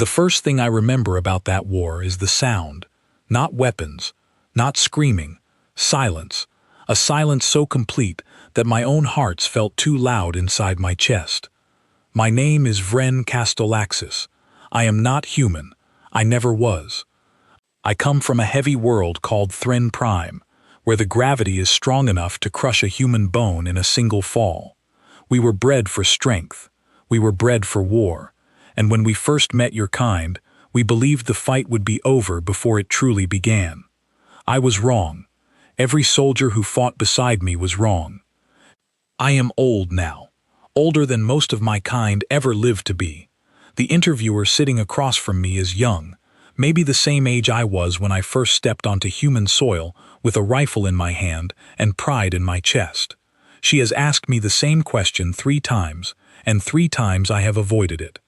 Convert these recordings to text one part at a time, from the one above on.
The first thing I remember about that war is the sound. Not weapons, not screaming, silence. A silence so complete that my own hearts felt too loud inside my chest. My name is Vren Castellaxis. I am not human. I never was. I come from a heavy world called Thren Prime, where the gravity is strong enough to crush a human bone in a single fall. We were bred for strength. We were bred for war. And when we first met your kind, we believed the fight would be over before it truly began. I was wrong. Every soldier who fought beside me was wrong. I am old now, older than most of my kind ever lived to be. The interviewer sitting across from me is young, maybe the same age I was when I first stepped onto human soil with a rifle in my hand and pride in my chest. She has asked me the same question 3 times, and 3 times I have avoided it.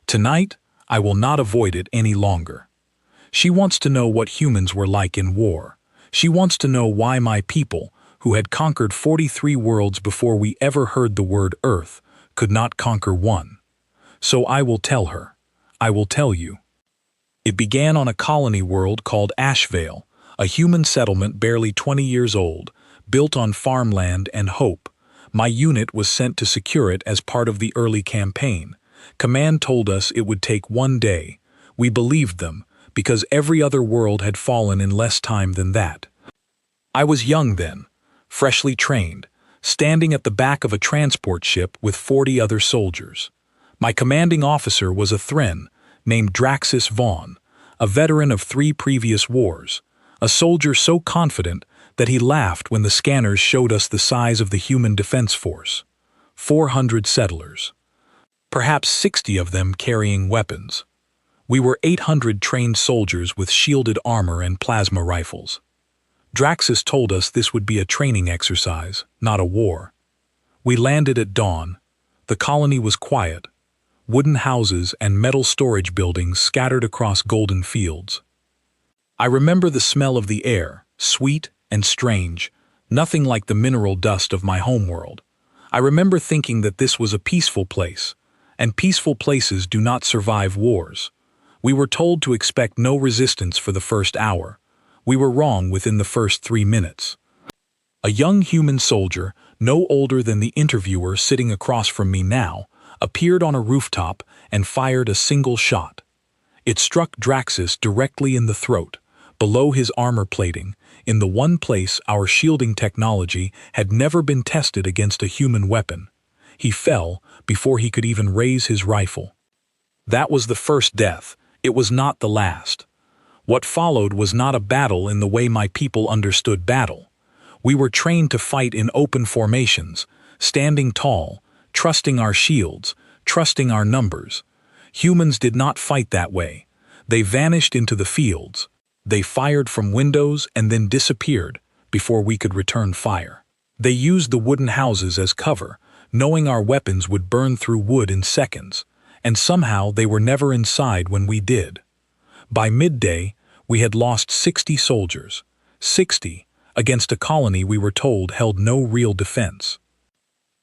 Tonight, I will not avoid it any longer. She wants to know what humans were like in war. She wants to know why my people, who had conquered 43 worlds before we ever heard the word Earth, could not conquer one. So I will tell her. I will tell you. It began on a colony world called Ashvale, a human settlement barely 20 years old, built on farmland and hope. My unit was sent to secure it as part of the early campaign. Command told us it would take 1 day. We believed them, because every other world had fallen in less time than that. I was young then, freshly trained, standing at the back of a transport ship with 40 other soldiers. My commanding officer was a Thren named Draxus Vaughn, a veteran of 3 previous wars, a soldier so confident that he laughed when the scanners showed us the size of the human defense force. 400 settlers. Perhaps 60 of them carrying weapons. We were 800 trained soldiers with shielded armor and plasma rifles. Draxus told us this would be a training exercise, not a war. We landed at dawn. The colony was quiet. Wooden houses and metal storage buildings scattered across golden fields. I remember the smell of the air, sweet and strange, nothing like the mineral dust of my homeworld. I remember thinking that this was a peaceful place, and peaceful places do not survive wars. We were told to expect no resistance for the first hour. We were wrong within the first 3 minutes. A young human soldier, no older than the interviewer sitting across from me now, appeared on a rooftop and fired a single shot. It struck Draxus directly in the throat, below his armor plating, in the one place our shielding technology had never been tested against a human weapon. He fell before he could even raise his rifle. That was the first death. It was not the last. What followed was not a battle in the way my people understood battle. We were trained to fight in open formations, standing tall, trusting our shields, trusting our numbers. Humans did not fight that way. They vanished into the fields. They fired from windows and then disappeared before we could return fire. They used the wooden houses as cover, knowing our weapons would burn through wood in seconds, and somehow they were never inside when we did. By midday, we had lost 60 soldiers. 60, against a colony we were told held no real defense.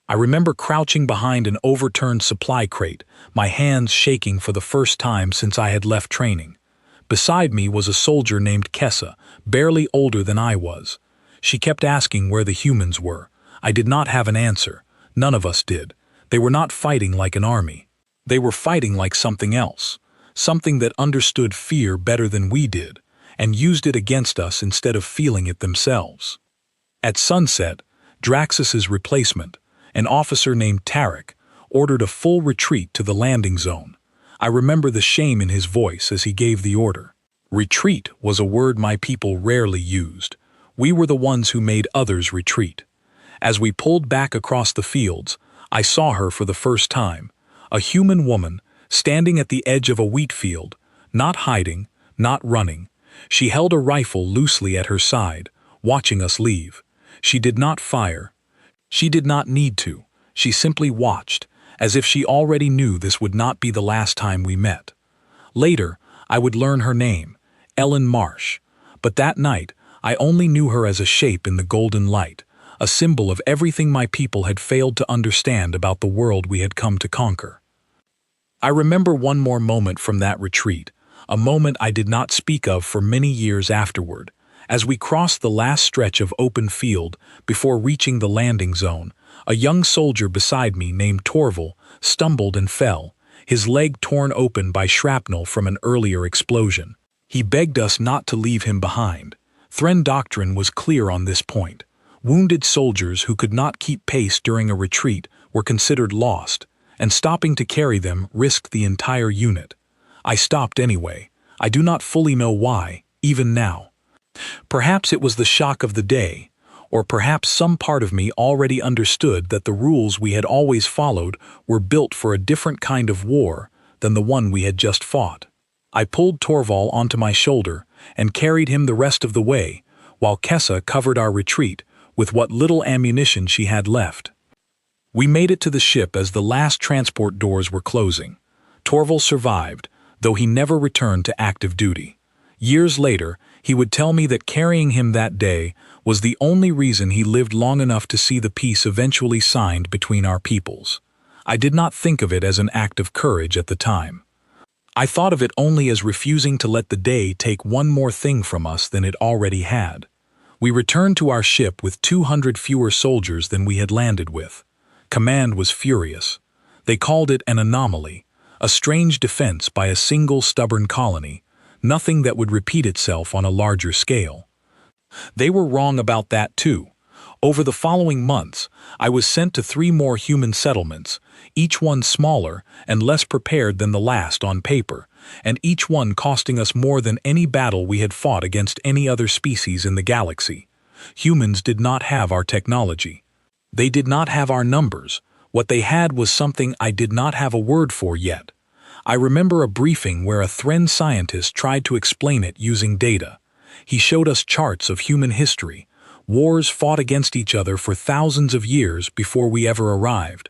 I remember crouching behind an overturned supply crate, my hands shaking for the first time since I had left training. Beside me was a soldier named Kessa, barely older than I was. She kept asking where the humans were. I did not have an answer. None of us did. They were not fighting like an army. They were fighting like something else, something that understood fear better than we did, and used it against us instead of feeling it themselves. At sunset, Draxus's replacement, an officer named Tarek, ordered a full retreat to the landing zone. I remember the shame in his voice as he gave the order. Retreat was a word my people rarely used. We were the ones who made others retreat. As we pulled back across the fields, I saw her for the first time, a human woman standing at the edge of a wheat field, not hiding, not running. She held a rifle loosely at her side, watching us leave. She did not fire. She did not need to. She simply watched, as if she already knew this would not be the last time we met. Later, I would learn her name, Ellen Marsh, but that night I only knew her as a shape in the golden light, a symbol of everything my people had failed to understand about the world we had come to conquer. I remember one more moment from that retreat, a moment I did not speak of for many years afterward. As we crossed the last stretch of open field before reaching the landing zone, a young soldier beside me named Torval stumbled and fell, his leg torn open by shrapnel from an earlier explosion. He begged us not to leave him behind. Thren doctrine was clear on this point. Wounded soldiers who could not keep pace during a retreat were considered lost, and stopping to carry them risked the entire unit. I stopped anyway. I do not fully know why, even now. Perhaps it was the shock of the day, or perhaps some part of me already understood that the rules we had always followed were built for a different kind of war than the one we had just fought. I pulled Torval onto my shoulder and carried him the rest of the way, while Kessa covered our retreat with what little ammunition she had left. We made it to the ship as the last transport doors were closing. Torval survived, though he never returned to active duty. Years later, he would tell me that carrying him that day was the only reason he lived long enough to see the peace eventually signed between our peoples. I did not think of it as an act of courage at the time. I thought of it only as refusing to let the day take one more thing from us than it already had. We returned to our ship with 200 fewer soldiers than we had landed with. Command was furious. They called it an anomaly, a strange defense by a single stubborn colony, nothing that would repeat itself on a larger scale. They were wrong about that too. Over the following months, I was sent to 3 more human settlements, each one smaller and less prepared than the last on paper, and each one costing us more than any battle we had fought against any other species in the galaxy. Humans did not have our technology. They did not have our numbers. What they had was something I did not have a word for yet. I remember a briefing where a Thren scientist tried to explain it using data. He showed us charts of human history. Wars fought against each other for thousands of years before we ever arrived.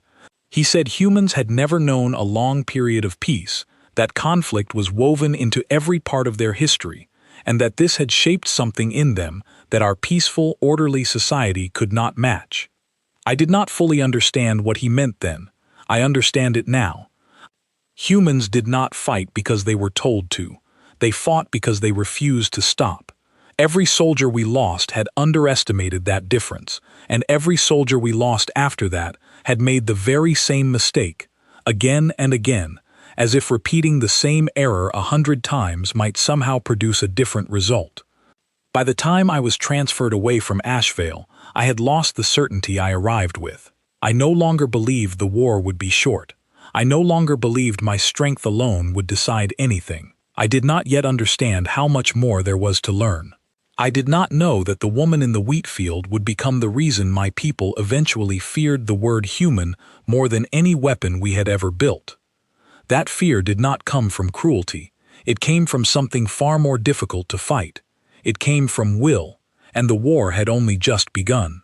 He said humans had never known a long period of peace, that conflict was woven into every part of their history, and that this had shaped something in them that our peaceful, orderly society could not match. I did not fully understand what he meant then. I understand it now. Humans did not fight because they were told to. They fought because they refused to stop. Every soldier we lost had underestimated that difference, and every soldier we lost after that had made the very same mistake, again and again, as if repeating the same error 100 times might somehow produce a different result. By the time I was transferred away from Ashvale, I had lost the certainty I arrived with. I no longer believed the war would be short. I no longer believed my strength alone would decide anything. I did not yet understand how much more there was to learn. I did not know that the woman in the wheat field would become the reason my people eventually feared the word human more than any weapon we had ever built. That fear did not come from cruelty. It came from something far more difficult to fight. It came from will, and the war had only just begun.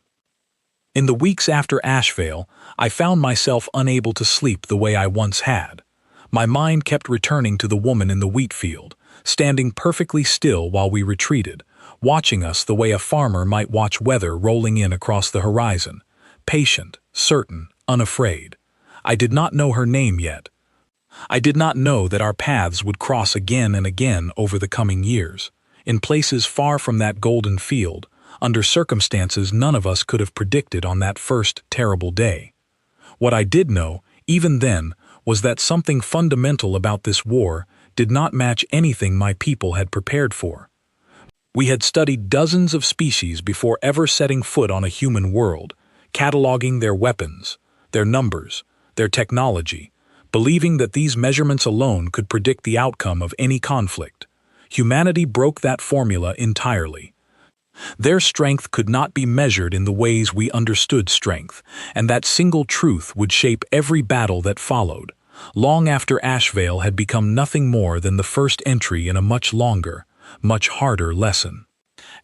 In the weeks after Ashvale, I found myself unable to sleep the way I once had. My mind kept returning to the woman in the wheat field, standing perfectly still while we retreated, watching us the way a farmer might watch weather rolling in across the horizon, patient, certain, unafraid. I did not know her name yet. I did not know that our paths would cross again and again over the coming years, in places far from that golden field, under circumstances none of us could have predicted on that first terrible day. What I did know, even then, was that something fundamental about this war did not match anything my people had prepared for. We had studied dozens of species before ever setting foot on a human world, cataloging their weapons, their numbers, their technology, believing that these measurements alone could predict the outcome of any conflict. Humanity broke that formula entirely. Their strength could not be measured in the ways we understood strength, and that single truth would shape every battle that followed, long after Ashvale had become nothing more than the first entry in a much longer, much harder lesson.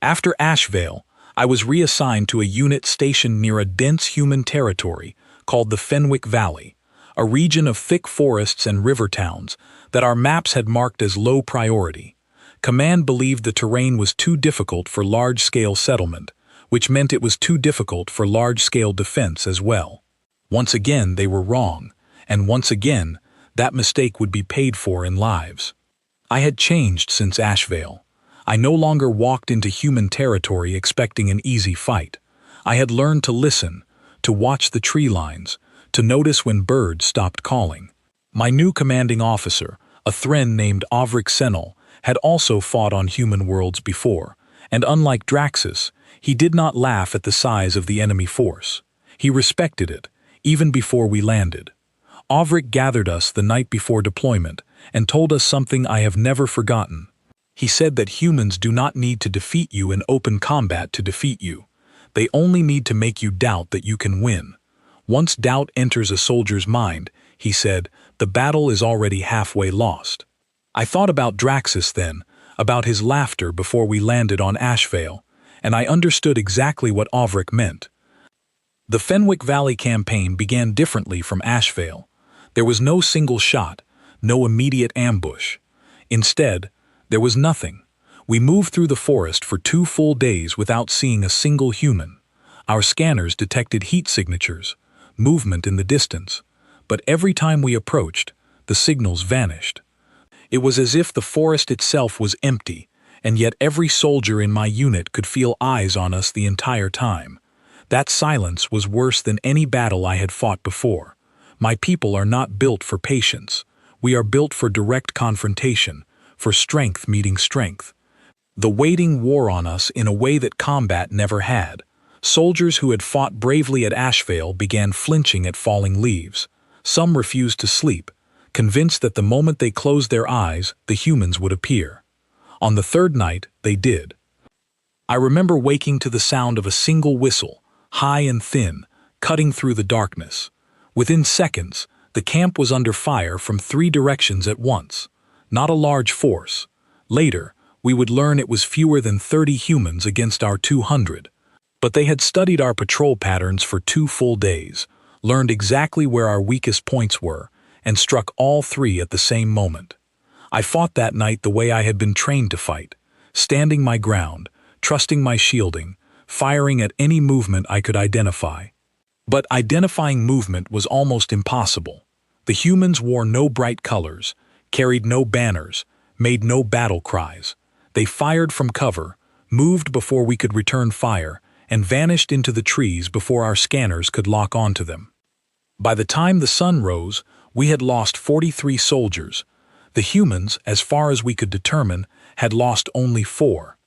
After Ashvale, I was reassigned to a unit stationed near a dense human territory called the Fenwick Valley, a region of thick forests and river towns that our maps had marked as low priority. Command believed the terrain was too difficult for large-scale settlement, which meant it was too difficult for large-scale defense as well. Once again, they were wrong, and once again, that mistake would be paid for in lives. I had changed since Ashvale. I no longer walked into human territory expecting an easy fight. I had learned to listen, to watch the tree lines, to notice when birds stopped calling. My new commanding officer, a Thren named Ovric Senel, had also fought on human worlds before, and unlike Draxus, he did not laugh at the size of the enemy force. He respected it, even before we landed. Ovric gathered us the night before deployment and told us something I have never forgotten. He said that humans do not need to defeat you in open combat to defeat you. They only need to make you doubt that you can win. Once doubt enters a soldier's mind, he said, the battle is already halfway lost. I thought about Draxus then, about his laughter before we landed on Ashvale, and I understood exactly what Ovric meant. The Fenwick Valley campaign began differently from Ashvale. There was no single shot, no immediate ambush. Instead, there was nothing. We moved through the forest for 2 full days without seeing a single human. Our scanners detected heat signatures, movement in the distance, but every time we approached, the signals vanished. It was as if the forest itself was empty, and yet every soldier in my unit could feel eyes on us the entire time. That silence was worse than any battle I had fought before. My people are not built for patience. We are built for direct confrontation, for strength meeting strength. The waiting wore on us in a way that combat never had. Soldiers who had fought bravely at Ashvale began flinching at falling leaves. Some refused to sleep, convinced that the moment they closed their eyes, the humans would appear. On the 3rd night, they did. I remember waking to the sound of a single whistle, high and thin, cutting through the darkness. Within seconds, the camp was under fire from 3 directions at once. Not a large force. Later, we would learn it was fewer than 30 humans against our 200. But they had studied our patrol patterns for 2 full days, learned exactly where our weakest points were, and struck all 3 at the same moment. I fought that night the way I had been trained to fight, standing my ground, trusting my shielding, firing at any movement I could identify. But identifying movement was almost impossible. The humans wore no bright colors, carried no banners, made no battle cries. They fired from cover, moved before we could return fire, and vanished into the trees before our scanners could lock onto them. By the time the sun rose, we had lost 43 soldiers. The humans, as far as we could determine, had lost only 4.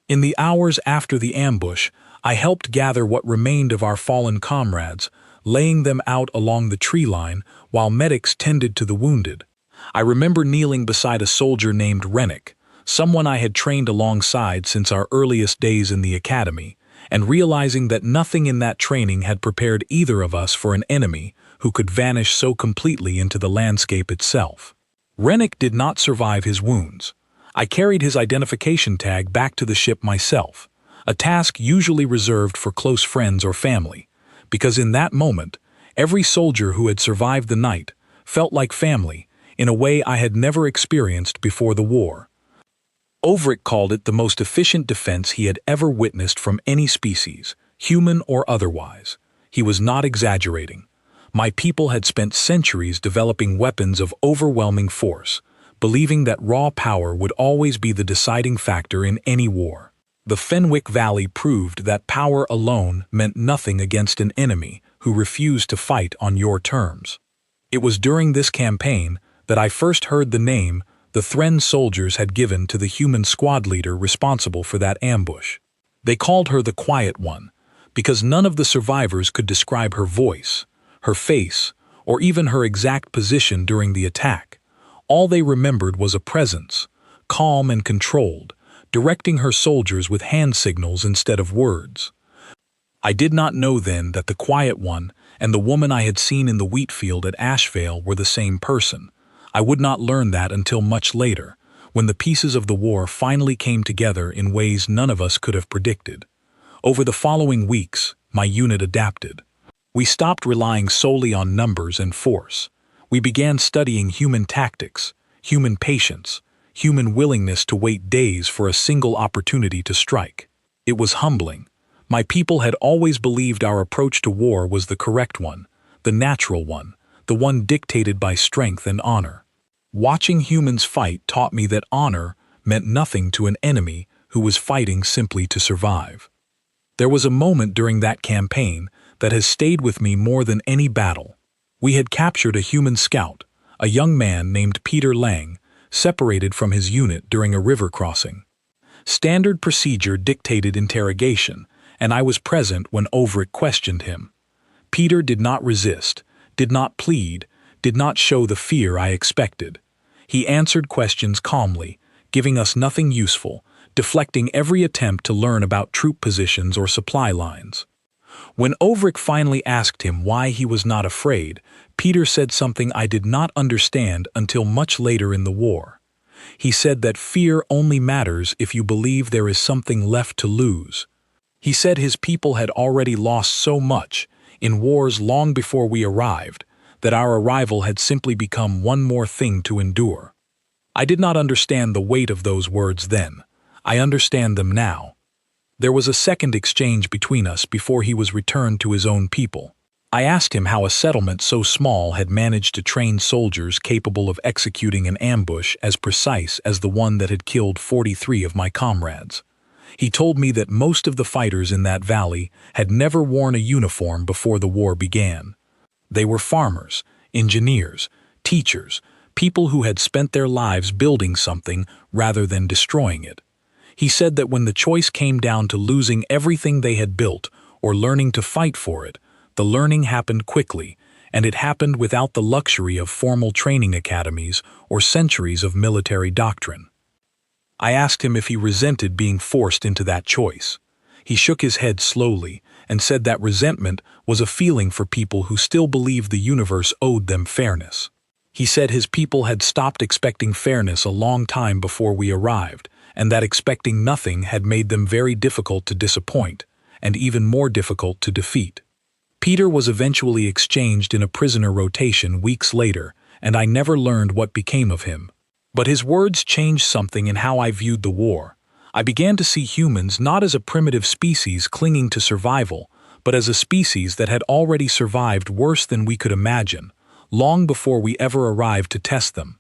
In the hours after the ambush, I helped gather what remained of our fallen comrades, laying them out along the tree line while medics tended to the wounded. I remember kneeling beside a soldier named Rennick, someone I had trained alongside since our earliest days in the academy, and realizing that nothing in that training had prepared either of us for an enemy who could vanish so completely into the landscape itself. Rennick did not survive his wounds. I carried his identification tag back to the ship myself, a task usually reserved for close friends or family, because in that moment, every soldier who had survived the night felt like family in a way I had never experienced before the war. Ovric called it the most efficient defense he had ever witnessed from any species, human or otherwise. He was not exaggerating. My people had spent centuries developing weapons of overwhelming force, believing that raw power would always be the deciding factor in any war. The Fenwick Valley proved that power alone meant nothing against an enemy who refused to fight on your terms. It was during this campaign that I first heard the name the Thren soldiers had given to the human squad leader responsible for that ambush. They called her the Quiet One, because none of the survivors could describe her voice, her face, or even her exact position during the attack. All they remembered was a presence, calm and controlled, directing her soldiers with hand signals instead of words. I did not know then that the Quiet One and the woman I had seen in the wheat field at Ashvale were the same person. I would not learn that until much later, when the pieces of the war finally came together in ways none of us could have predicted. Over the following weeks, my unit adapted. We stopped relying solely on numbers and force. We began studying human tactics, human patience, human willingness to wait days for a single opportunity to strike. It was humbling. My people had always believed our approach to war was the correct one, the natural one, the one dictated by strength and honor. Watching humans fight taught me that honor meant nothing to an enemy who was fighting simply to survive. There was a moment during that campaign that has stayed with me more than any battle. We had captured a human scout, a young man named Peter Lang, separated from his unit during a river crossing. Standard procedure dictated interrogation, and I was present when Overick questioned him. Peter did not resist, did not plead, did not show the fear I expected. He answered questions calmly, giving us nothing useful, deflecting every attempt to learn about troop positions or supply lines. When Overick finally asked him why he was not afraid, Peter said something I did not understand until much later in the war. He said that fear only matters if you believe there is something left to lose. He said his people had already lost so much, in wars long before we arrived, that our arrival had simply become one more thing to endure. I did not understand the weight of those words then. I understand them now. There was a second exchange between us before he was returned to his own people. I asked him how a settlement so small had managed to train soldiers capable of executing an ambush as precise as the one that had killed 43 of my comrades. He told me that most of the fighters in that valley had never worn a uniform before the war began. They were farmers, engineers, teachers, people who had spent their lives building something rather than destroying it. He said that when the choice came down to losing everything they had built or learning to fight for it, the learning happened quickly, and it happened without the luxury of formal training academies or centuries of military doctrine. I asked him if he resented being forced into that choice. He shook his head slowly and said that resentment was a feeling for people who still believed the universe owed them fairness. He said his people had stopped expecting fairness a long time before we arrived, and that expecting nothing had made them very difficult to disappoint, and even more difficult to defeat. Peter was eventually exchanged in a prisoner rotation weeks later, and I never learned what became of him. But his words changed something in how I viewed the war. I began to see humans not as a primitive species clinging to survival, but as a species that had already survived worse than we could imagine, long before we ever arrived to test them.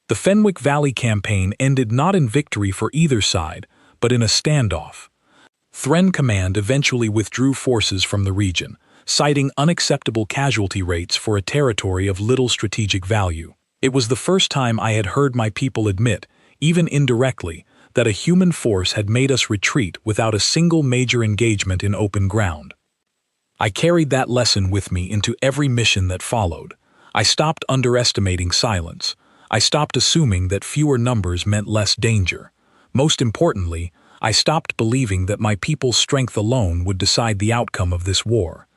The Fenwick Valley campaign ended not in victory for either side, but in a standoff. Thren Command eventually withdrew forces from the region, citing unacceptable casualty rates for a territory of little strategic value. It was the first time I had heard my people admit, even indirectly, that a human force had made us retreat without a single major engagement in open ground. I carried that lesson with me into every mission that followed. I stopped underestimating silence. I stopped assuming that fewer numbers meant less danger. Most importantly, I stopped believing that my people's strength alone would decide the outcome of this war.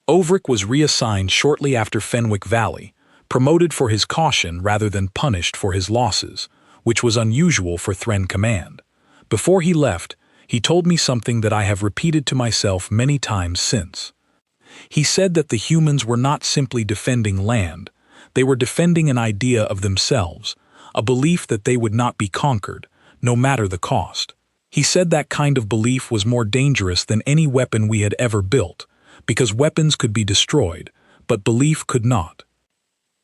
Overick was reassigned shortly after Fenwick Valley, promoted for his caution rather than punished for his losses, which was unusual for Thren Command. Before he left, he told me something that I have repeated to myself many times since. He said that the humans were not simply defending land, they were defending an idea of themselves, a belief that they would not be conquered, no matter the cost. He said that kind of belief was more dangerous than any weapon we had ever built, because weapons could be destroyed, but belief could not.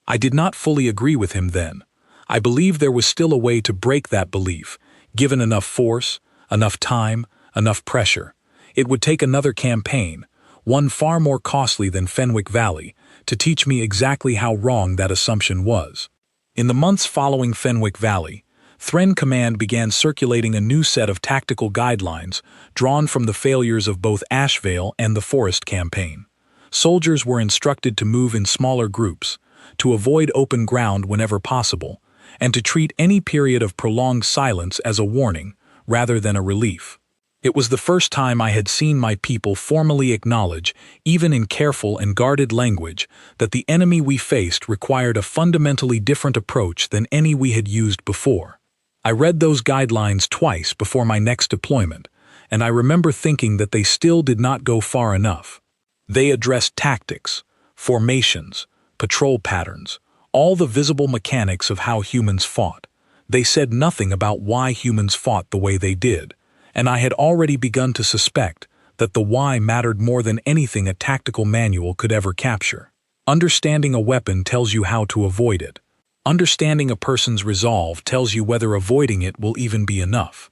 I did not fully agree with him then. I believed there was still a way to break that belief, given enough force, enough time, enough pressure. It would take another campaign, one far more costly than Fenwick Valley, to teach me exactly how wrong that assumption was. In the months following Fenwick Valley, Thren Command began circulating a new set of tactical guidelines drawn from the failures of both Ashvale and the Forest Campaign. Soldiers were instructed to move in smaller groups, to avoid open ground whenever possible, and to treat any period of prolonged silence as a warning rather than a relief. It was the first time I had seen my people formally acknowledge, even in careful and guarded language, that the enemy we faced required a fundamentally different approach than any we had used before. I read those guidelines twice before my next deployment, and I remember thinking that they still did not go far enough. They addressed tactics, formations, patrol patterns, all the visible mechanics of how humans fought. They said nothing about why humans fought the way they did, and I had already begun to suspect that the why mattered more than anything a tactical manual could ever capture. Understanding a weapon tells you how to avoid it. Understanding a person's resolve tells you whether avoiding it will even be enough.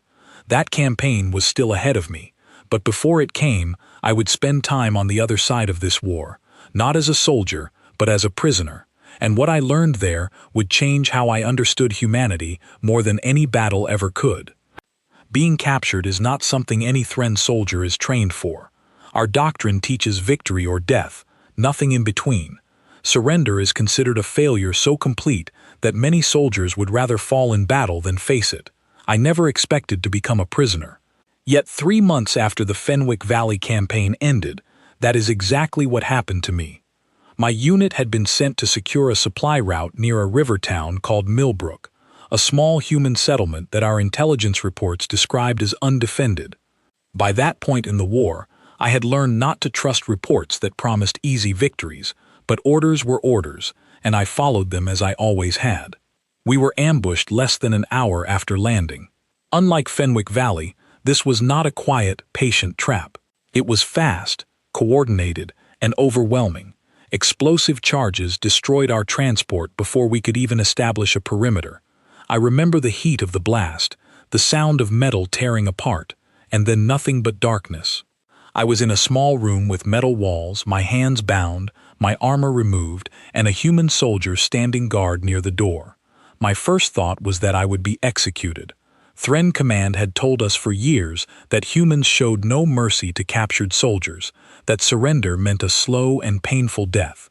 That campaign was still ahead of me, but before it came, I would spend time on the other side of this war, not as a soldier, but as a prisoner, and what I learned there would change how I understood humanity more than any battle ever could. Being captured is not something any Thren soldier is trained for. Our doctrine teaches victory or death, nothing in between. Surrender is considered a failure so complete that many soldiers would rather fall in battle than face it. I never expected to become a prisoner. Yet 3 months after the Fenwick Valley campaign ended, that is exactly what happened to me. My unit had been sent to secure a supply route near a river town called Milbrook, a small human settlement that our intelligence reports described as undefended. By that point in the war, I had learned not to trust reports that promised easy victories, but orders were orders, and I followed them as I always had. We were ambushed less than an hour after landing. Unlike Fenwick Valley, this was not a quiet, patient trap. It was fast, coordinated, and overwhelming. Explosive charges destroyed our transport before we could even establish a perimeter. I remember the heat of the blast, the sound of metal tearing apart, and then nothing but darkness. I was in a small room with metal walls, my hands bound, my armor removed, and a human soldier standing guard near the door. My first thought was that I would be executed. Thren Command had told us for years that humans showed no mercy to captured soldiers, that surrender meant a slow and painful death.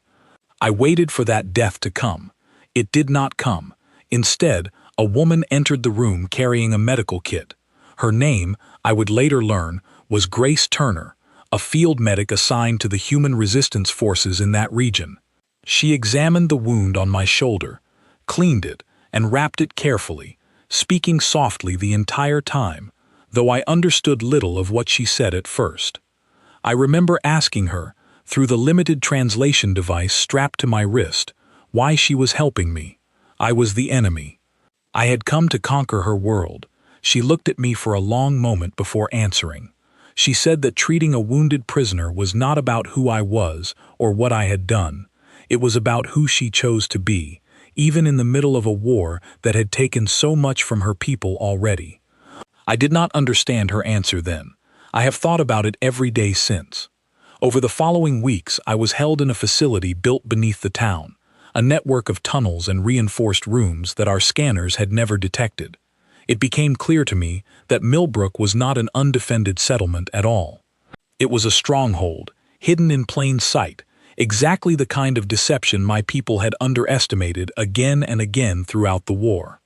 I waited for that death to come. It did not come. Instead, a woman entered the room carrying a medical kit. Her name, I would later learn, was Grace Turner, a field medic assigned to the human resistance forces in that region. She examined the wound on my shoulder, cleaned it, and wrapped it carefully, speaking softly the entire time, though I understood little of what she said at first. I remember asking her, through the limited translation device strapped to my wrist, why she was helping me. I was the enemy. I had come to conquer her world. She looked at me for a long moment before answering. She said that treating a wounded prisoner was not about who I was or what I had done. It was about who she chose to be, even in the middle of a war that had taken so much from her people already. I did not understand her answer then. I have thought about it every day since. Over the following weeks, I was held in a facility built beneath the town, a network of tunnels and reinforced rooms that our scanners had never detected. It became clear to me that Milbrook was not an undefended settlement at all. It was a stronghold, hidden in plain sight, exactly the kind of deception my people had underestimated again and again throughout the war.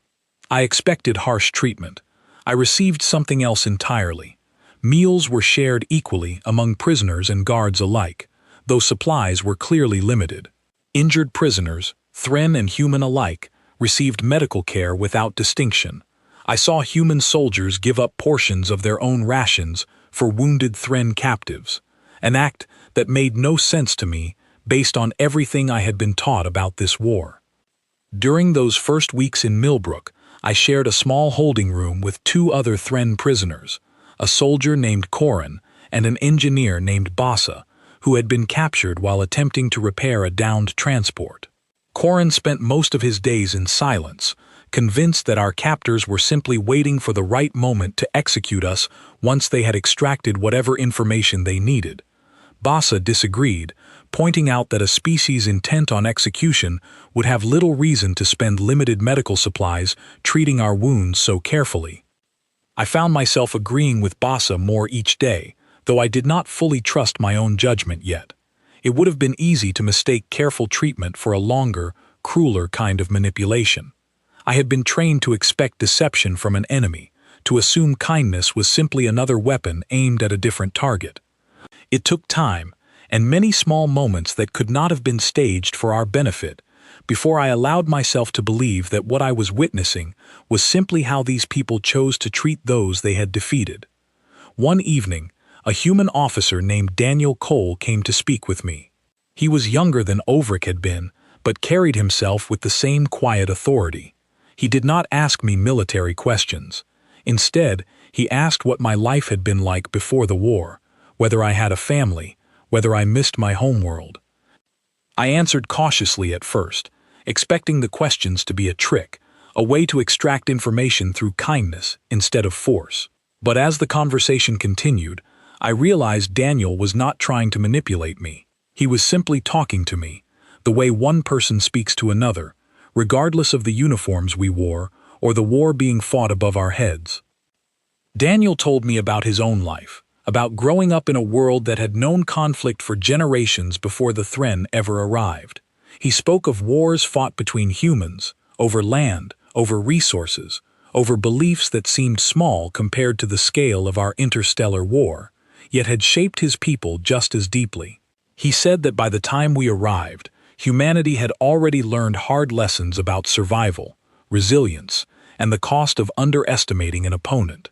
I expected harsh treatment. I received something else entirely. Meals were shared equally among prisoners and guards alike, though supplies were clearly limited. Injured prisoners, Thren and human alike, received medical care without distinction. I saw human soldiers give up portions of their own rations for wounded Thren captives, an act that made no sense to me based on everything I had been taught about this war. During those first weeks in Milbrook, I shared a small holding room with 2 other Thren prisoners, a soldier named Corin and an engineer named Bassa, who had been captured while attempting to repair a downed transport. Corin spent most of his days in silence, convinced that our captors were simply waiting for the right moment to execute us once they had extracted whatever information they needed. Bassa disagreed, pointing out that a species intent on execution would have little reason to spend limited medical supplies treating our wounds so carefully. I found myself agreeing with Bassa more each day, though I did not fully trust my own judgment yet. It would have been easy to mistake careful treatment for a longer, crueler kind of manipulation. I had been trained to expect deception from an enemy, to assume kindness was simply another weapon aimed at a different target. It took time, and many small moments that could not have been staged for our benefit, before I allowed myself to believe that what I was witnessing was simply how these people chose to treat those they had defeated. One evening, a human officer named Daniel Cole came to speak with me. He was younger than Ovric had been, but carried himself with the same quiet authority. He did not ask me military questions. Instead, he asked what my life had been like before the war, whether I had a family, whether I missed my homeworld. I answered cautiously at first, expecting the questions to be a trick, a way to extract information through kindness instead of force. But as the conversation continued, I realized Daniel was not trying to manipulate me. He was simply talking to me, the way one person speaks to another, regardless of the uniforms we wore or the war being fought above our heads. Daniel told me about his own life, about growing up in a world that had known conflict for generations before the Thren ever arrived. He spoke of wars fought between humans, over land, over resources, over beliefs that seemed small compared to the scale of our interstellar war, yet had shaped his people just as deeply. He said that by the time we arrived, humanity had already learned hard lessons about survival, resilience, and the cost of underestimating an opponent.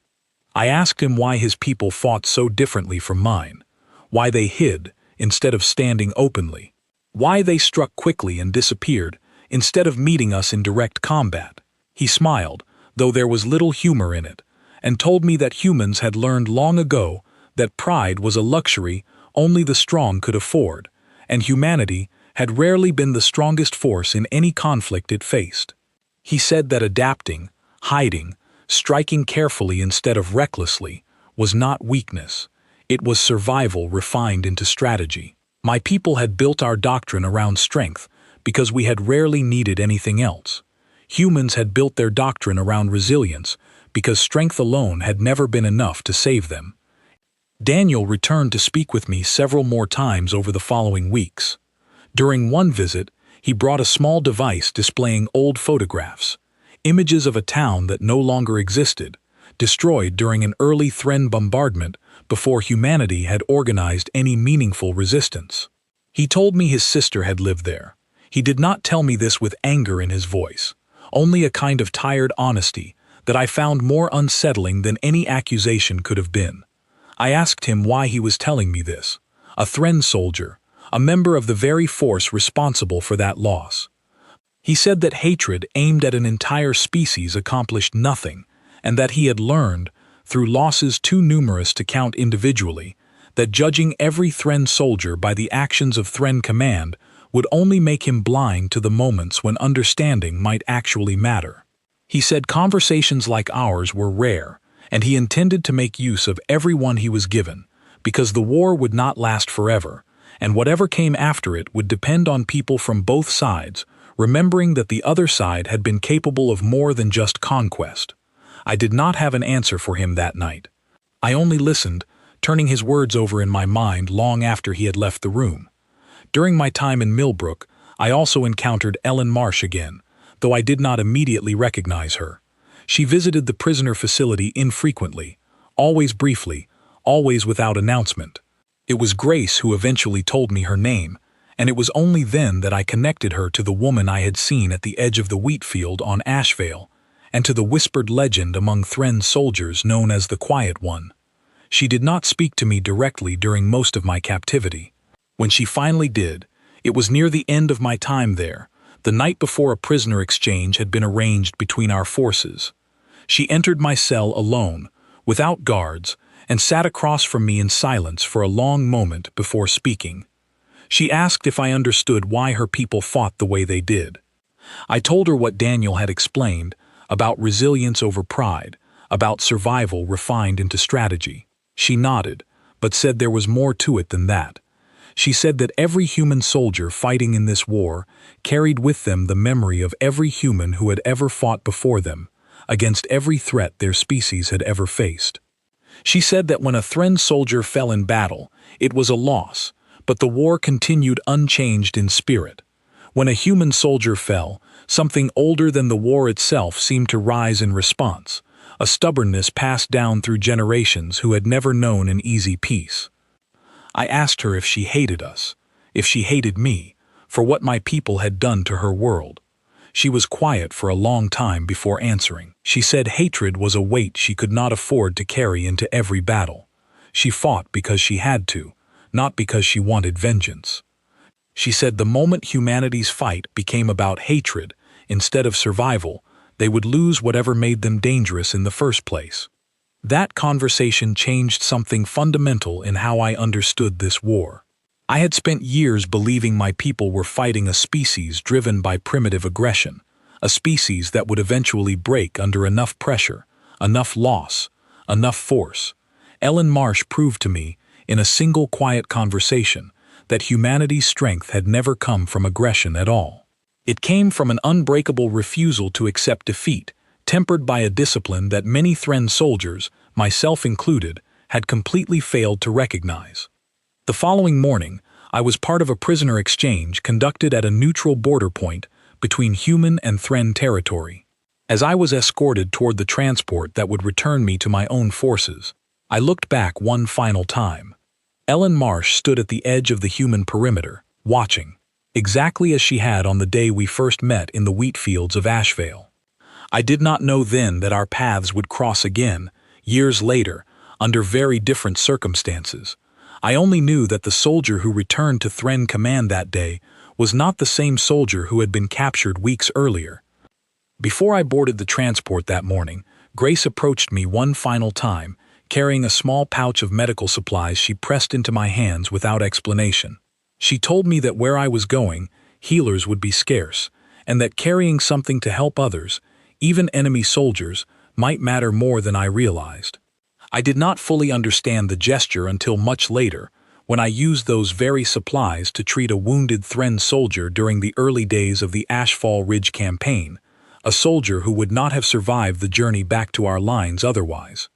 I asked him why his people fought so differently from mine, why they hid instead of standing openly, why they struck quickly and disappeared instead of meeting us in direct combat. He smiled, though there was little humor in it, and told me that humans had learned long ago that pride was a luxury only the strong could afford, and humanity had rarely been the strongest force in any conflict it faced. He said that adapting, hiding, striking carefully instead of recklessly, was not weakness. It was survival refined into strategy. My people had built our doctrine around strength because we had rarely needed anything else. Humans had built their doctrine around resilience because strength alone had never been enough to save them. Daniel returned to speak with me several more times over the following weeks. During one visit, he brought a small device displaying old photographs, images of a town that no longer existed, destroyed during an early Thren bombardment before humanity had organized any meaningful resistance. He told me his sister had lived there. He did not tell me this with anger in his voice, only a kind of tired honesty that I found more unsettling than any accusation could have been. I asked him why he was telling me this, a Thren soldier, a member of the very force responsible for that loss. He said that hatred aimed at an entire species accomplished nothing, and that he had learned, through losses too numerous to count individually, that judging every Thren soldier by the actions of Thren command would only make him blind to the moments when understanding might actually matter. He said conversations like ours were rare, and he intended to make use of everyone he was given, because the war would not last forever, and whatever came after it would depend on people from both sides, remembering that the other side had been capable of more than just conquest. I did not have an answer for him that night. I only listened, turning his words over in my mind long after he had left the room. During my time in Milbrook, I also encountered Ellen Marsh again, though I did not immediately recognize her. She visited the prisoner facility infrequently, always briefly, always without announcement. It was Grace who eventually told me her name, and it was only then that I connected her to the woman I had seen at the edge of the wheat field on Ashvale, and to the whispered legend among Thren soldiers known as the Quiet One. She did not speak to me directly during most of my captivity. When she finally did, it was near the end of my time there, the night before a prisoner exchange had been arranged between our forces. She entered my cell alone, without guards, and sat across from me in silence for a long moment before speaking. She asked if I understood why her people fought the way they did. I told her what Daniel had explained, about resilience over pride, about survival refined into strategy. She nodded, but said there was more to it than that. She said that every human soldier fighting in this war carried with them the memory of every human who had ever fought before them, against every threat their species had ever faced. She said that when a Thren soldier fell in battle, it was a loss, but the war continued unchanged in spirit. When a human soldier fell, something older than the war itself seemed to rise in response, a stubbornness passed down through generations who had never known an easy peace. I asked her if she hated us, if she hated me, for what my people had done to her world. She was quiet for a long time before answering. She said hatred was a weight she could not afford to carry into every battle. She fought because she had to, not because she wanted vengeance. She said the moment humanity's fight became about hatred instead of survival, they would lose whatever made them dangerous in the first place. That conversation changed something fundamental in how I understood this war. I had spent years believing my people were fighting a species driven by primitive aggression, a species that would eventually break under enough pressure, enough loss, enough force. Ellen Marsh proved to me, in a single quiet conversation, that humanity's strength had never come from aggression at all. It came from an unbreakable refusal to accept defeat, tempered by a discipline that many Thren soldiers, myself included, had completely failed to recognize. The following morning, I was part of a prisoner exchange conducted at a neutral border point between human and Thren territory. As I was escorted toward the transport that would return me to my own forces, I looked back one final time. Ellen Marsh stood at the edge of the human perimeter, watching, exactly as she had on the day we first met in the wheat fields of Ashvale. I did not know then that our paths would cross again, years later, under very different circumstances. I only knew that the soldier who returned to Thren Command that day was not the same soldier who had been captured weeks earlier. Before I boarded the transport that morning, Grace approached me one final time, carrying a small pouch of medical supplies she pressed into my hands without explanation. She told me that where I was going, healers would be scarce, and that carrying something to help others, even enemy soldiers, might matter more than I realized. I did not fully understand the gesture until much later, when I used those very supplies to treat a wounded Thren soldier during the early days of the Ashfall Ridge campaign, a soldier who would not have survived the journey back to our lines otherwise.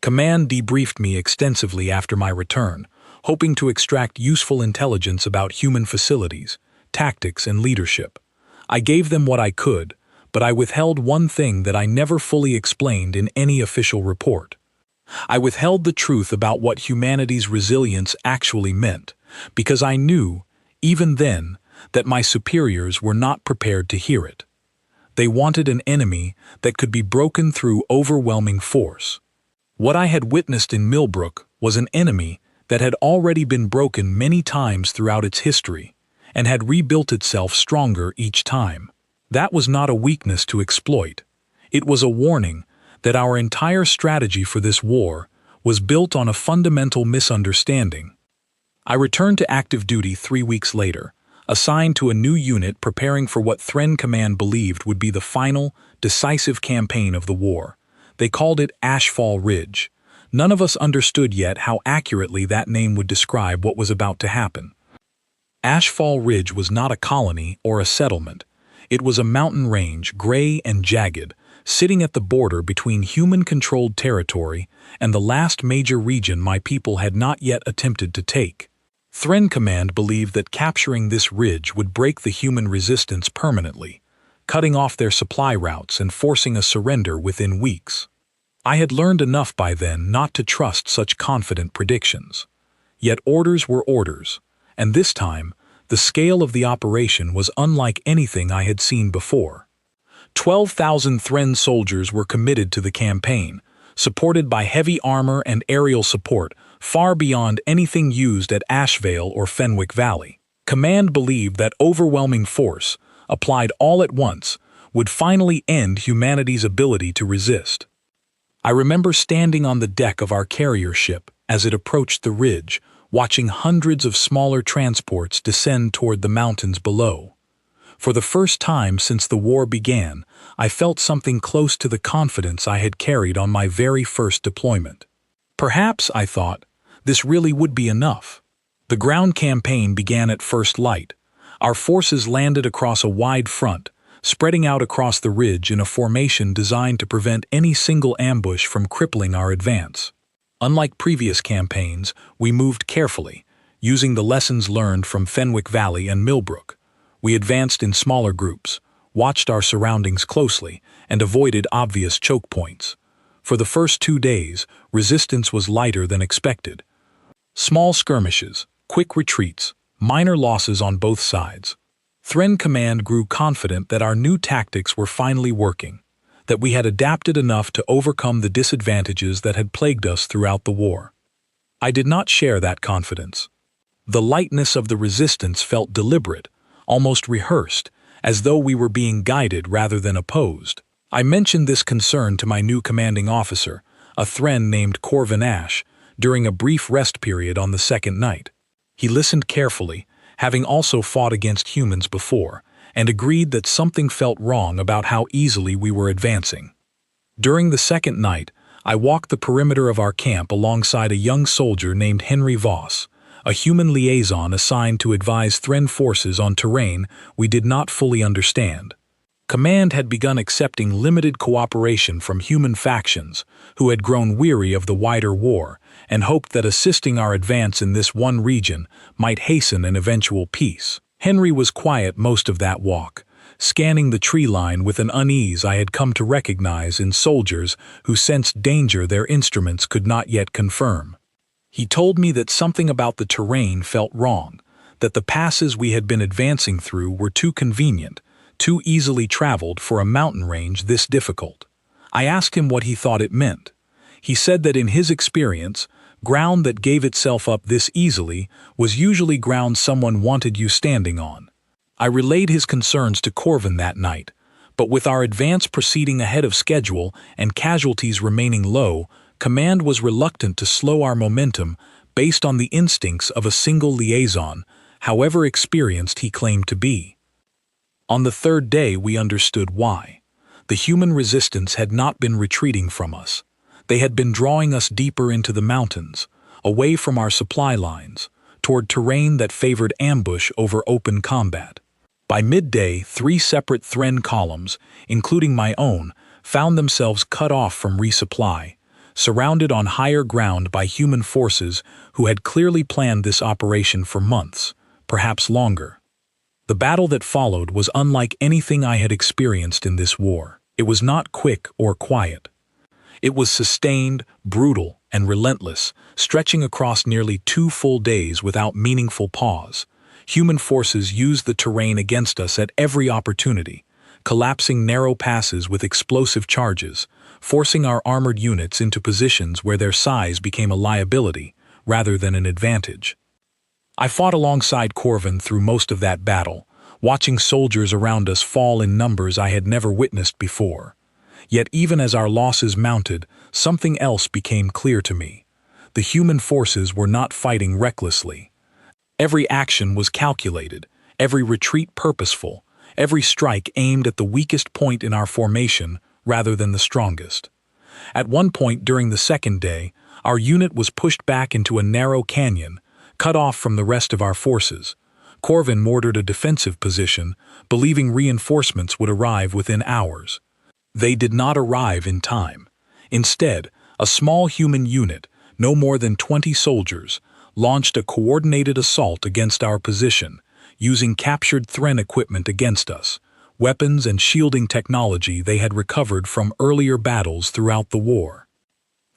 Command debriefed me extensively after my return, hoping to extract useful intelligence about human facilities, tactics, and leadership. I gave them what I could, but I withheld one thing that I never fully explained in any official report. I withheld the truth about what humanity's resilience actually meant, because I knew, even then, that my superiors were not prepared to hear it. They wanted an enemy that could be broken through overwhelming force. What I had witnessed in Milbrook was an enemy that had already been broken many times throughout its history, and had rebuilt itself stronger each time. That was not a weakness to exploit. It was a warning that our entire strategy for this war was built on a fundamental misunderstanding. I returned to active duty 3 weeks later, assigned to a new unit preparing for what Thren Command believed would be the final, decisive campaign of the war. They called it Ashfall Ridge. None of us understood yet how accurately that name would describe what was about to happen. Ashfall Ridge was not a colony or a settlement. It was a mountain range, gray and jagged, sitting at the border between human-controlled territory and the last major region my people had not yet attempted to take. Thren Command believed that capturing this ridge would break the human resistance permanently, cutting off their supply routes and forcing a surrender within weeks. I had learned enough by then not to trust such confident predictions. Yet orders were orders, and this time, the scale of the operation was unlike anything I had seen before. 12,000 Thren soldiers were committed to the campaign, supported by heavy armor and aerial support far beyond anything used at Ashvale or Fenwick Valley. Command believed that overwhelming force, applied all at once, would finally end humanity's ability to resist. I remember standing on the deck of our carrier ship as it approached the ridge, watching hundreds of smaller transports descend toward the mountains below. For the first time since the war began, I felt something close to the confidence I had carried on my very first deployment. Perhaps, I thought, this really would be enough. The ground campaign began at first light. Our forces landed across a wide front, spreading out across the ridge in a formation designed to prevent any single ambush from crippling our advance. Unlike previous campaigns, we moved carefully, using the lessons learned from Fenwick Valley and Milbrook. We advanced in smaller groups, watched our surroundings closely, and avoided obvious choke points. For the first 2 days, resistance was lighter than expected. Small skirmishes, quick retreats, minor losses on both sides. Thren Command grew confident that our new tactics were finally working, that we had adapted enough to overcome the disadvantages that had plagued us throughout the war. I did not share that confidence. The lightness of the resistance felt deliberate, almost rehearsed, as though we were being guided rather than opposed. I mentioned this concern to my new commanding officer, a Thren named Corvin Ash, during a brief rest period on the second night. He listened carefully, having also fought against humans before, and agreed that something felt wrong about how easily we were advancing. During the second night, I walked the perimeter of our camp alongside a young soldier named Henry Voss, a human liaison assigned to advise Thren forces on terrain we did not fully understand. Command had begun accepting limited cooperation from human factions who had grown weary of the wider war and hoped that assisting our advance in this one region might hasten an eventual peace. Henry was quiet most of that walk, scanning the tree line with an unease I had come to recognize in soldiers who sensed danger their instruments could not yet confirm. He told me that something about the terrain felt wrong, that the passes we had been advancing through were too convenient, too easily traveled for a mountain range this difficult. I asked him what he thought it meant. He said that in his experience, ground that gave itself up this easily was usually ground someone wanted you standing on. I relayed his concerns to Corvin that night, but with our advance proceeding ahead of schedule and casualties remaining low, Command was reluctant to slow our momentum based on the instincts of a single liaison, however experienced he claimed to be. On the third day we understood why. The human resistance had not been retreating from us. They had been drawing us deeper into the mountains, away from our supply lines, toward terrain that favored ambush over open combat. By midday, 3 separate Thren columns, including my own, found themselves cut off from resupply, surrounded on higher ground by human forces who had clearly planned this operation for months, perhaps longer. The battle that followed was unlike anything I had experienced in this war. It was not quick or quiet. It was sustained, brutal, and relentless, stretching across nearly 2 full days without meaningful pause. Human forces used the terrain against us at every opportunity, collapsing narrow passes with explosive charges, forcing our armored units into positions where their size became a liability rather than an advantage. I fought alongside Corvin through most of that battle, watching soldiers around us fall in numbers I had never witnessed before. Yet even as our losses mounted, something else became clear to me. The human forces were not fighting recklessly. Every action was calculated, every retreat purposeful, every strike aimed at the weakest point in our formation rather than the strongest. At one point during the second day, our unit was pushed back into a narrow canyon, cut off from the rest of our forces. Corvin mortared a defensive position, believing reinforcements would arrive within hours. They did not arrive in time. Instead, a small human unit, no more than 20 soldiers, launched a coordinated assault against our position, using captured Thren equipment against us, weapons and shielding technology they had recovered from earlier battles throughout the war.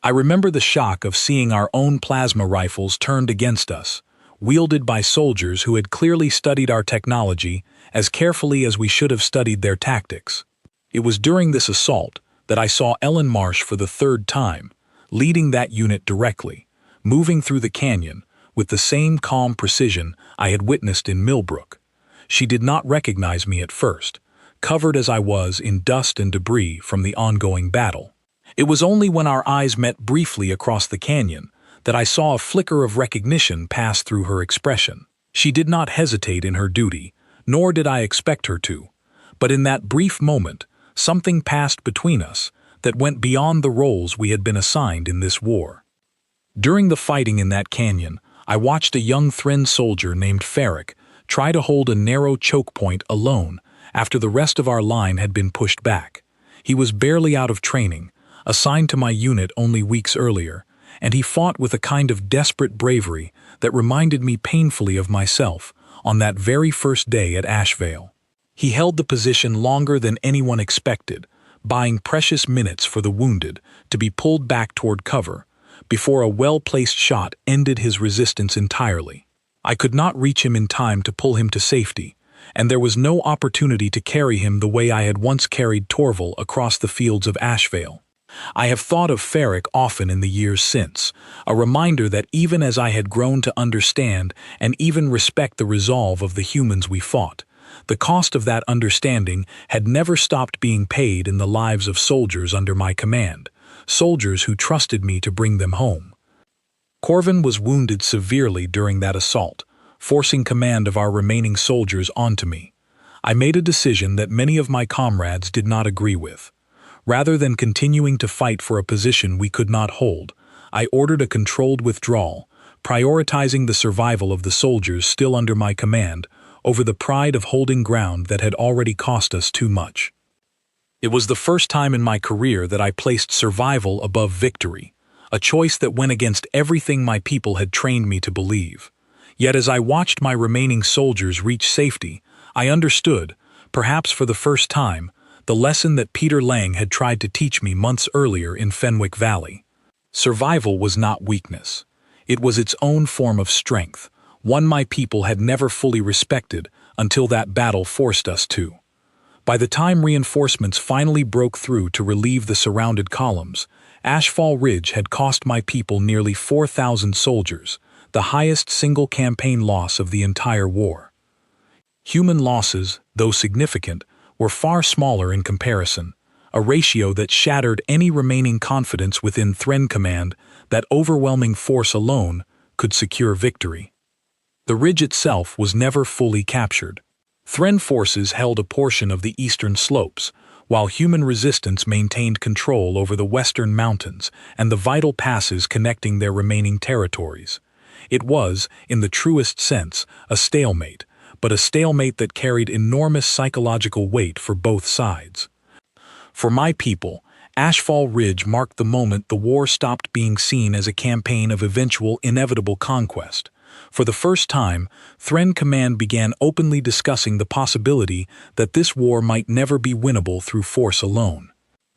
I remember the shock of seeing our own plasma rifles turned against us, wielded by soldiers who had clearly studied our technology as carefully as we should have studied their tactics. It was during this assault that I saw Ellen Marsh for the third time, leading that unit directly, moving through the canyon with the same calm precision I had witnessed in Milbrook. She did not recognize me at first, covered as I was in dust and debris from the ongoing battle. It was only when our eyes met briefly across the canyon that I saw a flicker of recognition pass through her expression. She did not hesitate in her duty, nor did I expect her to. But in that brief moment, something passed between us that went beyond the roles we had been assigned in this war. During the fighting in that canyon, I watched a young Thren soldier named Fenwick try to hold a narrow choke point alone after the rest of our line had been pushed back. He was barely out of training, assigned to my unit only weeks earlier, and he fought with a kind of desperate bravery that reminded me painfully of myself on that very first day at Ashvale. He held the position longer than anyone expected, buying precious minutes for the wounded to be pulled back toward cover, before a well-placed shot ended his resistance entirely. I could not reach him in time to pull him to safety, and there was no opportunity to carry him the way I had once carried Torval across the fields of Ashvale. I have thought of Fenwick often in the years since, a reminder that even as I had grown to understand and even respect the resolve of the humans we fought, the cost of that understanding had never stopped being paid in the lives of soldiers under my command, soldiers who trusted me to bring them home. Corvin was wounded severely during that assault, forcing command of our remaining soldiers onto me. I made a decision that many of my comrades did not agree with. Rather than continuing to fight for a position we could not hold, I ordered a controlled withdrawal, prioritizing the survival of the soldiers still under my command over the pride of holding ground that had already cost us too much. It was the first time in my career that I placed survival above victory, a choice that went against everything my people had trained me to believe. Yet as I watched my remaining soldiers reach safety, I understood, perhaps for the first time, the lesson that Peter Lang had tried to teach me months earlier in Fenwick Valley. Survival was not weakness. It was its own form of strength, one my people had never fully respected until that battle forced us to. By the time reinforcements finally broke through to relieve the surrounded columns, Ashfall Ridge had cost my people nearly 4,000 soldiers, the highest single campaign loss of the entire war. Human losses, though significant, were far smaller in comparison, a ratio that shattered any remaining confidence within Thren Command that overwhelming force alone could secure victory. The ridge itself was never fully captured. Thren forces held a portion of the eastern slopes, while human resistance maintained control over the western mountains and the vital passes connecting their remaining territories. It was, in the truest sense, a stalemate, but a stalemate that carried enormous psychological weight for both sides. For my people, Ashfall Ridge marked the moment the war stopped being seen as a campaign of eventual inevitable conquest. For the first time, Thren Command began openly discussing the possibility that this war might never be winnable through force alone.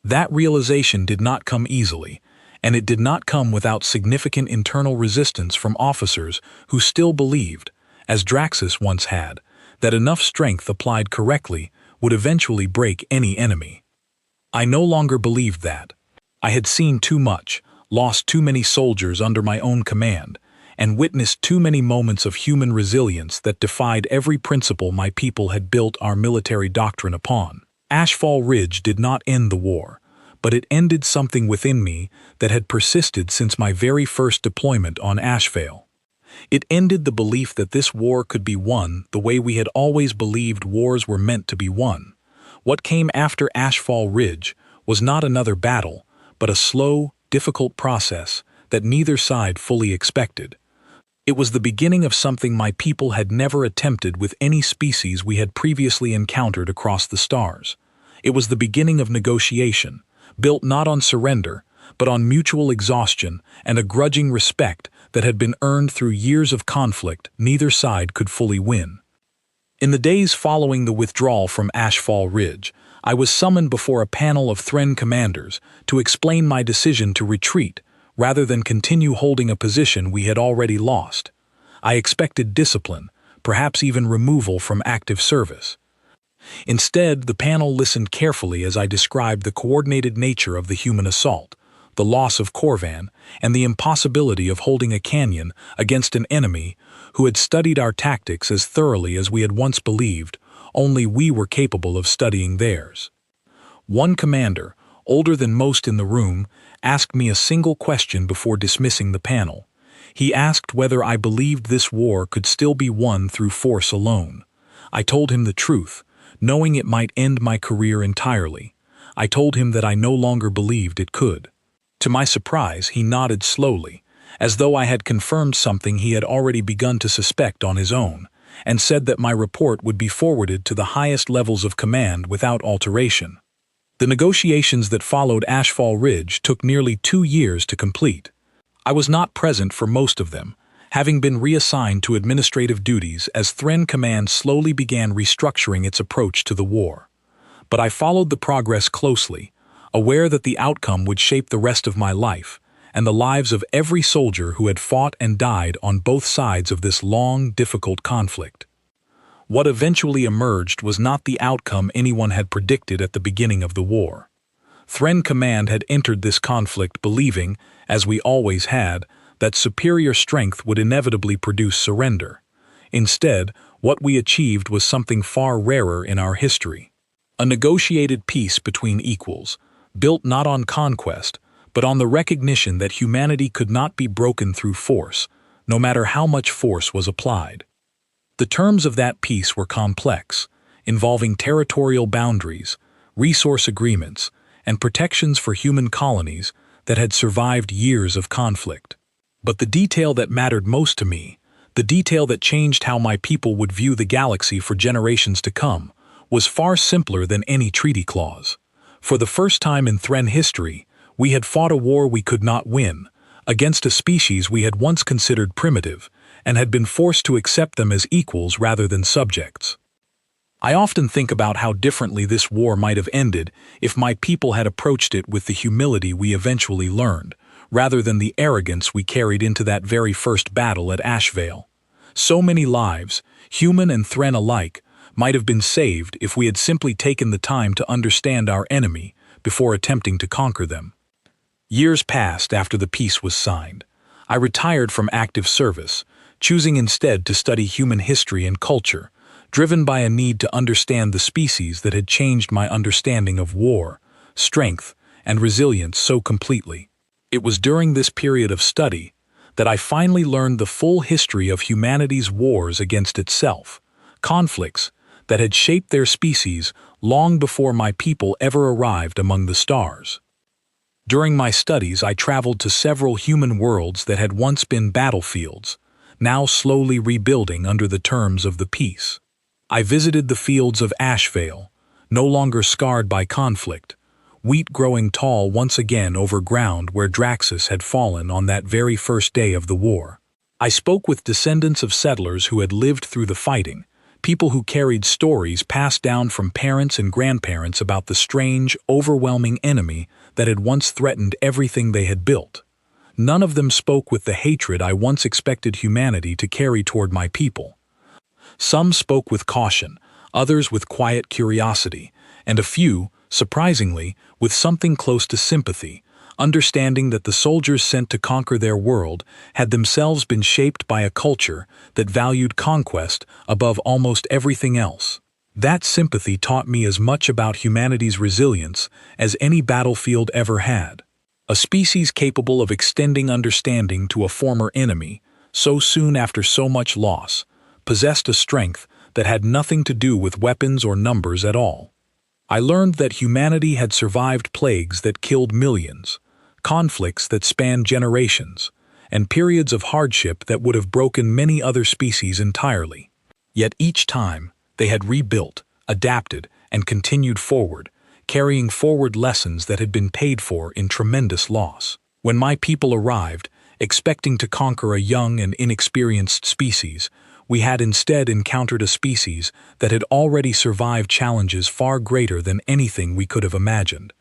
That realization did not come easily, and it did not come without significant internal resistance from officers who still believed, as Draxus once had, that enough strength applied correctly would eventually break any enemy. I no longer believed that. I had seen too much, lost too many soldiers under my own command, and witnessed too many moments of human resilience that defied every principle my people had built our military doctrine upon. Ashfall Ridge did not end the war, but it ended something within me that had persisted since my very first deployment on Ashvale. It ended the belief that this war could be won the way we had always believed wars were meant to be won. What came after Ashfall Ridge was not another battle, but a slow, difficult process that neither side fully expected. It was the beginning of something my people had never attempted with any species we had previously encountered across the stars. It was the beginning of negotiation, built not on surrender, but on mutual exhaustion and a grudging respect that had been earned through years of conflict neither side could fully win. In the days following the withdrawal from Ashfall Ridge, I was summoned before a panel of Thren commanders to explain my decision to retreat rather than continue holding a position we had already lost. I expected discipline, perhaps even removal from active service. Instead, the panel listened carefully as I described the coordinated nature of the human assault, the loss of Corvan, and the impossibility of holding a canyon against an enemy who had studied our tactics as thoroughly as we had once believed, only we were capable of studying theirs. One commander, older than most in the room, asked me a single question before dismissing the panel. He asked whether I believed this war could still be won through force alone. I told him the truth, knowing it might end my career entirely. I told him that I no longer believed it could. To my surprise, he nodded slowly, as though I had confirmed something he had already begun to suspect on his own, and said that my report would be forwarded to the highest levels of command without alteration. The negotiations that followed Ashfall Ridge took nearly 2 years to complete. I was not present for most of them, having been reassigned to administrative duties as Thren Command slowly began restructuring its approach to the war. But I followed the progress closely, aware that the outcome would shape the rest of my life and the lives of every soldier who had fought and died on both sides of this long, difficult conflict. What eventually emerged was not the outcome anyone had predicted at the beginning of the war. Thren Command had entered this conflict believing, as we always had, that superior strength would inevitably produce surrender. Instead, what we achieved was something far rarer in our history. A negotiated peace between equals, built not on conquest, but on the recognition that humanity could not be broken through force, no matter how much force was applied. The terms of that peace were complex, involving territorial boundaries, resource agreements, and protections for human colonies that had survived years of conflict. But the detail that mattered most to me, the detail that changed how my people would view the galaxy for generations to come, was far simpler than any treaty clause. For the first time in Thren history, we had fought a war we could not win, against a species we had once considered primitive, and had been forced to accept them as equals rather than subjects. I often think about how differently this war might have ended if my people had approached it with the humility we eventually learned, rather than the arrogance we carried into that very first battle at Ashvale. So many lives, human and Thren alike, might have been saved if we had simply taken the time to understand our enemy before attempting to conquer them. Years passed after the peace was signed. I retired from active service, choosing instead to study human history and culture, driven by a need to understand the species that had changed my understanding of war, strength, and resilience so completely. It was during this period of study that I finally learned the full history of humanity's wars against itself, conflicts that had shaped their species long before my people ever arrived among the stars. During my studies, I traveled to several human worlds that had once been battlefields, now slowly rebuilding under the terms of the peace. I visited the fields of Ashvale, no longer scarred by conflict, wheat growing tall once again over ground where Draxus had fallen on that very first day of the war. I spoke with descendants of settlers who had lived through the fighting, people who carried stories passed down from parents and grandparents about the strange, overwhelming enemy that had once threatened everything they had built. None of them spoke with the hatred I once expected humanity to carry toward my people. Some spoke with caution, others with quiet curiosity, and a few, surprisingly, with something close to sympathy, understanding that the soldiers sent to conquer their world had themselves been shaped by a culture that valued conquest above almost everything else. That sympathy taught me as much about humanity's resilience as any battlefield ever had. A species capable of extending understanding to a former enemy, so soon after so much loss, possessed a strength that had nothing to do with weapons or numbers at all. I learned that humanity had survived plagues that killed millions, conflicts that spanned generations, and periods of hardship that would have broken many other species entirely. Yet each time, they had rebuilt, adapted, and continued forward, carrying forward lessons that had been paid for in tremendous loss. When my people arrived, expecting to conquer a young and inexperienced species, we had instead encountered a species that had already survived challenges far greater than anything we could have imagined.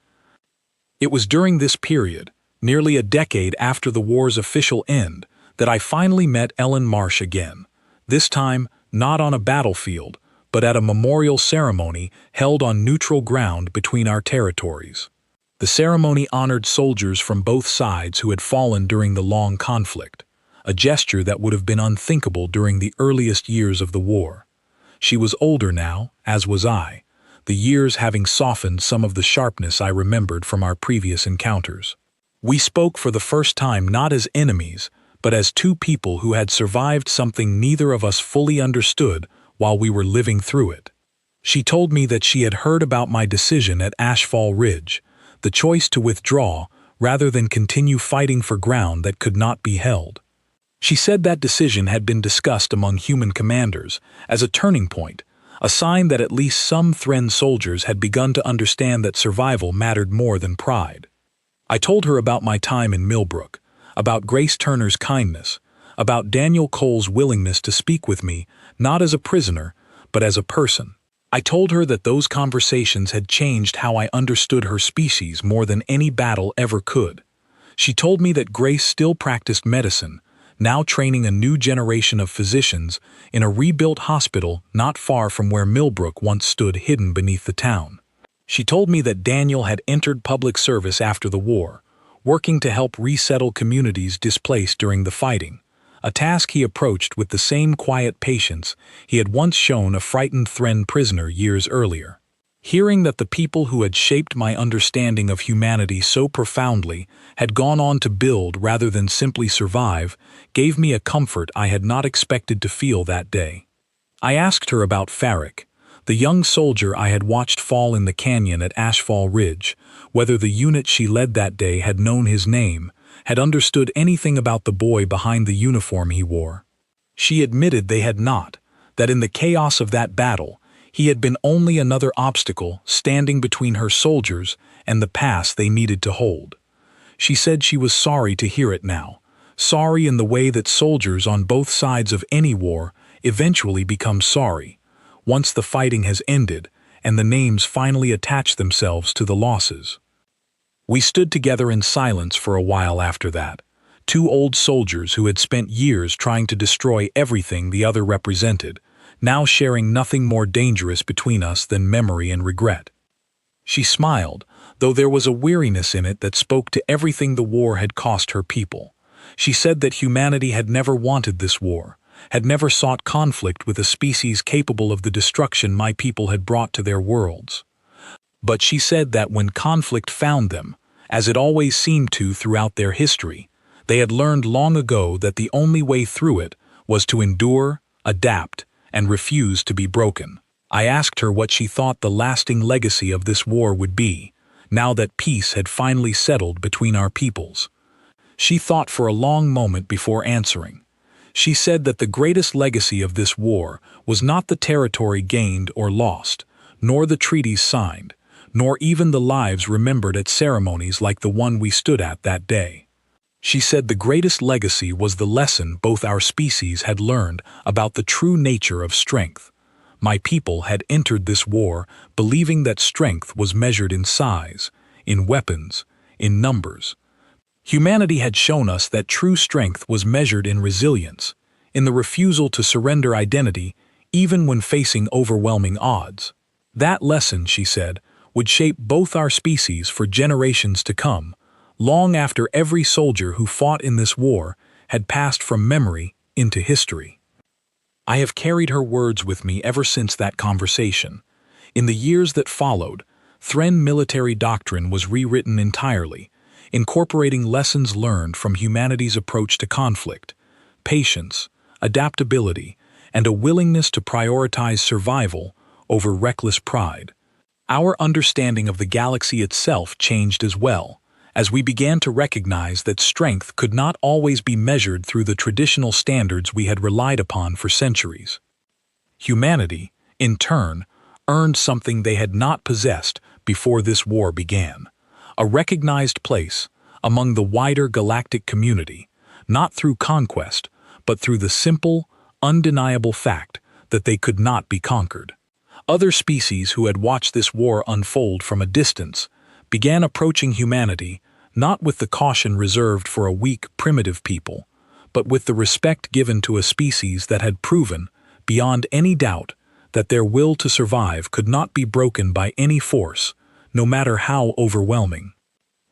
It was during this period, nearly a decade after the war's official end, that I finally met Ellen Marsh again, this time not on a battlefield, but at a memorial ceremony held on neutral ground between our territories. The ceremony honored soldiers from both sides who had fallen during the long conflict, a gesture that would have been unthinkable during the earliest years of the war. She was older now, as was I, the years having softened some of the sharpness I remembered from our previous encounters. We spoke for the first time not as enemies, but as two people who had survived something neither of us fully understood while we were living through it. She told me that she had heard about my decision at Ashfall Ridge, the choice to withdraw rather than continue fighting for ground that could not be held. She said that decision had been discussed among human commanders as a turning point, a sign that at least some Thren soldiers had begun to understand that survival mattered more than pride. I told her about my time in Milbrook, about Grace Turner's kindness, about Daniel Cole's willingness to speak with me, not as a prisoner, but as a person. I told her that those conversations had changed how I understood her species more than any battle ever could. She told me that Grace still practiced medicine, now training a new generation of physicians in a rebuilt hospital not far from where Milbrook once stood hidden beneath the town. She told me that Daniel had entered public service after the war, working to help resettle communities displaced during the fighting, a task he approached with the same quiet patience he had once shown a frightened Thren prisoner years earlier. Hearing that the people who had shaped my understanding of humanity so profoundly had gone on to build rather than simply survive gave me a comfort I had not expected to feel that day. I asked her about Farrick, the young soldier I had watched fall in the canyon at Ashfall Ridge, whether the unit she led that day had known his name, had understood anything about the boy behind the uniform he wore. She admitted they had not, that in the chaos of that battle, he had been only another obstacle standing between her soldiers and the pass they needed to hold. She said she was sorry to hear it now, sorry in the way that soldiers on both sides of any war eventually become sorry, once the fighting has ended and the names finally attach themselves to the losses. We stood together in silence for a while after that, two old soldiers who had spent years trying to destroy everything the other represented, now sharing nothing more dangerous between us than memory and regret. She smiled, though there was a weariness in it that spoke to everything the war had cost her people. She said that humanity had never wanted this war, had never sought conflict with a species capable of the destruction my people had brought to their worlds. But she said that when conflict found them, as it always seemed to throughout their history, they had learned long ago that the only way through it was to endure, adapt, and refuse to be broken. I asked her what she thought the lasting legacy of this war would be, now that peace had finally settled between our peoples. She thought for a long moment before answering. She said that the greatest legacy of this war was not the territory gained or lost, nor the treaties signed, nor even the lives remembered at ceremonies like the one we stood at that day. She said the greatest legacy was the lesson both our species had learned about the true nature of strength. My people had entered this war believing that strength was measured in size, in weapons, in numbers. Humanity had shown us that true strength was measured in resilience, in the refusal to surrender identity even when facing overwhelming odds. That lesson, she said, would shape both our species for generations to come, long after every soldier who fought in this war had passed from memory into history. I have carried her words with me ever since that conversation. In the years that followed, Thren military doctrine was rewritten entirely, incorporating lessons learned from humanity's approach to conflict, patience, adaptability, and a willingness to prioritize survival over reckless pride. Our understanding of the galaxy itself changed as well, as we began to recognize that strength could not always be measured through the traditional standards we had relied upon for centuries. Humanity, in turn, earned something they had not possessed before this war began: a recognized place among the wider galactic community, not through conquest, but through the simple, undeniable fact that they could not be conquered. Other species who had watched this war unfold from a distance began approaching humanity not with the caution reserved for a weak, primitive people, but with the respect given to a species that had proven, beyond any doubt, that their will to survive could not be broken by any force, no matter how overwhelming.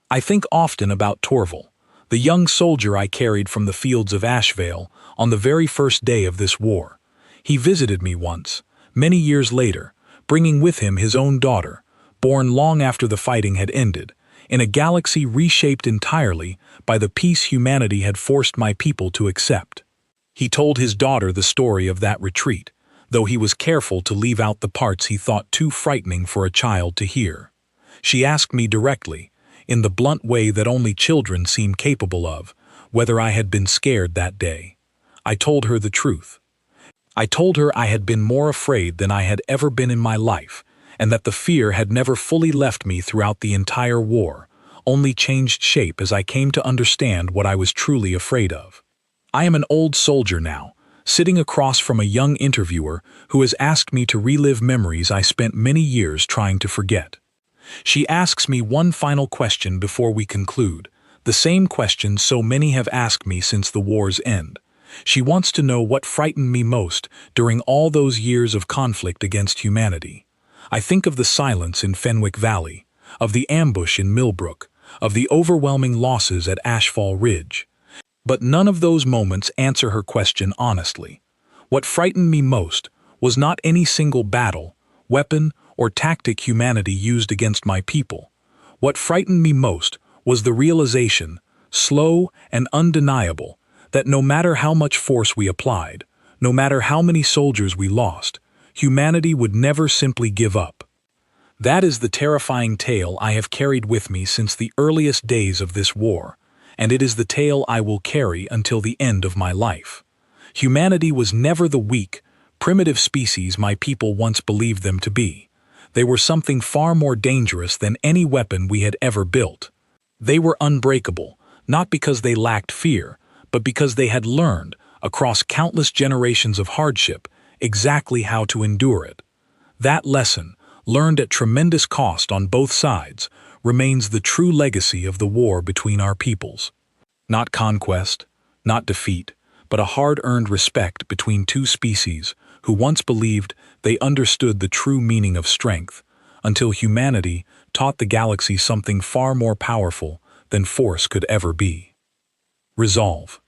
I think often about Torval, the young soldier I carried from the fields of Ashvale on the very first day of this war. He visited me once, many years later, bringing with him his own daughter, born long after the fighting had ended, in a galaxy reshaped entirely by the peace humanity had forced my people to accept. He told his daughter the story of that retreat, though he was careful to leave out the parts he thought too frightening for a child to hear. She asked me directly, in the blunt way that only children seem capable of, whether I had been scared that day. I told her the truth. I told her I had been more afraid than I had ever been in my life, and that the fear had never fully left me throughout the entire war, only changed shape as I came to understand what I was truly afraid of. I am an old soldier now, sitting across from a young interviewer who has asked me to relive memories I spent many years trying to forget. She asks me one final question before we conclude, the same question so many have asked me since the war's end. She wants to know what frightened me most during all those years of conflict against humanity. I think of the silence in Fenwick Valley, of the ambush in Milbrook, of the overwhelming losses at Ashfall Ridge. But none of those moments answer her question honestly. What frightened me most was not any single battle, weapon, or tactic humanity used against my people. What frightened me most was the realization, slow and undeniable, that no matter how much force we applied, No matter how many soldiers we lost, humanity would never simply give up. That is the terrifying tale I have carried with me since the earliest days of this war, and it is the tale I will carry until the end of my life. Humanity was never the weak, primitive species my people once believed them to be. They were something far more dangerous than any weapon we had ever built. They were unbreakable, not because they lacked fear, but because they had learned, across countless generations of hardship, exactly how to endure it. That lesson, learned at tremendous cost on both sides, remains the true legacy of the war between our peoples. Not conquest, not defeat, but a hard-earned respect between two species who once believed they understood the true meaning of strength, until humanity taught the galaxy something far more powerful than force could ever be. Resolve.